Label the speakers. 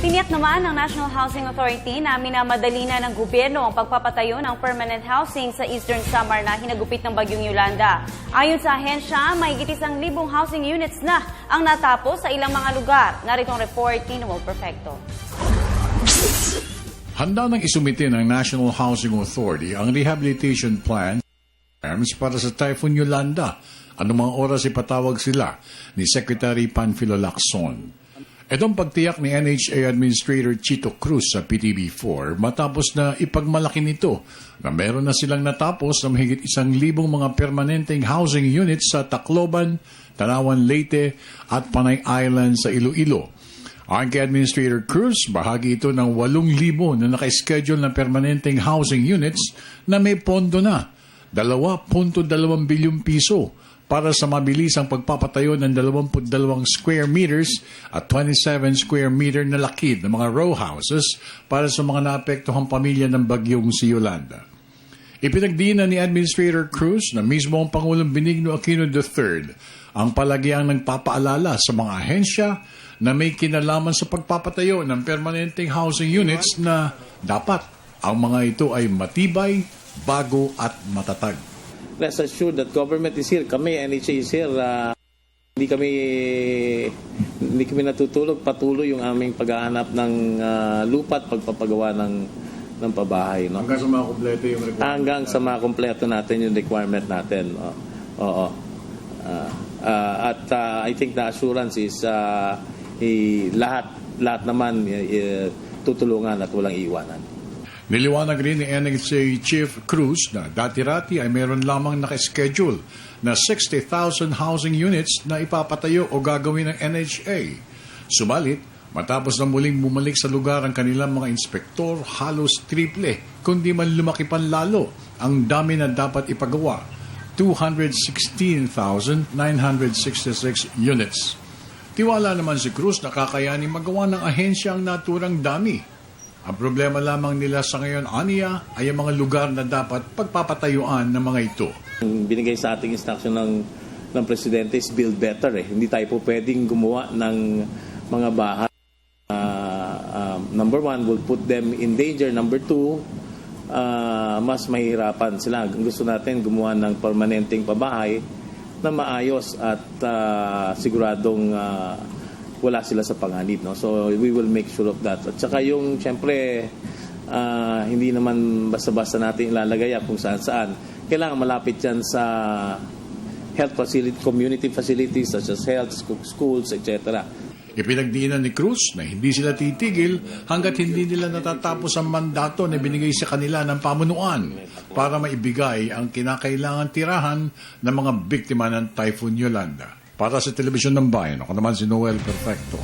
Speaker 1: Tiniyak naman ng National Housing Authority na minamadali na ng gobyerno ang pagpapatayo ng permanent housing sa Eastern Samar na hinagupit ng Bagyong Yolanda. Ayon sa ahensya, mahigit 1,000 housing units na ang natapos sa ilang mga lugar. Narito ang report ni Noel Perfecto.
Speaker 2: Handa nang isumite ng National Housing Authority ang rehabilitation plan para sa Typhoon Yolanda. Anumang oras ipatawag sila ni Secretary Panfilo Lacson. Itong pagtiyak ni NHA Administrator Chito Cruz sa PTB4 matapos na ipagmalaki nito na meron na silang natapos na mahigit 1,000 mga permanenteng housing units sa Tacloban, Tanawan, Leyte at Panay Island sa Iloilo. Ayon kay Administrator Cruz, bahagi ito ng 8,000 na naka-schedule na permanenteng housing units na may pondo na 2.2 bilyong piso para sa mabilisang pagpapatayo ng 22 square meters at 27 square meter na lakid ng mga row houses para sa mga naapektuhang pamilya ng bagyong si Yolanda. Ipinagdiinan ni Administrator Cruz na mismo ang Pangulong Benigno Aquino III ang palagiang nagpapaalala sa mga ahensya na may kinalaman sa pagpapatayo ng permanenteng housing units na dapat ang mga ito ay matibay, bago at matatag.
Speaker 3: Rest assured that government is here. Kami, NHA is here. Hindi kami natutulog. Patuloy yung aming paghahanap ng lupa at pagpapagawa ng pabahay. No?
Speaker 2: Hanggang sa makumpleto yung requirement.
Speaker 3: Hanggang sa makumpleto natin yung requirement natin. Oo. At I think the assurance is lahat naman tutulungan at walang iiwanan.
Speaker 2: Niliwanag rin ni NHA Chief Cruz na dati-rati ay meron lamang naka-schedule na 60,000 housing units na ipapatayo o gagawin ng NHA. Subalit, matapos na muling bumalik sa lugar ang kanilang mga inspektor, halos triple, kundi man lumaki pan lalo ang dami na dapat ipagawa, 216,966 units. Tiwala naman si Cruz na kakayanin magawa ng ahensya ang naturang dami. Ang problema lamang nila sa ngayon, aniya, ay ang mga lugar na dapat pagpapatayuan ng mga ito.
Speaker 3: Binigay sa ating instruction ng Presidente is build better. Hindi tayo po pwedeng gumawa ng mga bahay. Number one, will put them in danger. Number two, mas mahirapan sila. Gusto natin gumawa ng permanenteng pabahay na maayos at siguradong wala sila sa panganib. No? So we will make sure of that. At saka yung, siyempre, hindi naman basta-basta natin ilalagay kung saan-saan. Kailangan malapit yan sa health facility, community facilities such as health, schools, etc.
Speaker 2: Ipinagdiinan ni Cruz na hindi sila titigil hanggat hindi nila natatapos ang mandato na binigay sa kanila ng pamunuan para maibigay ang kinakailangan tirahan ng mga biktima ng Typhoon Yolanda. Para sa Telebisyon ng Bayan, ako naman si Noel Perfecto.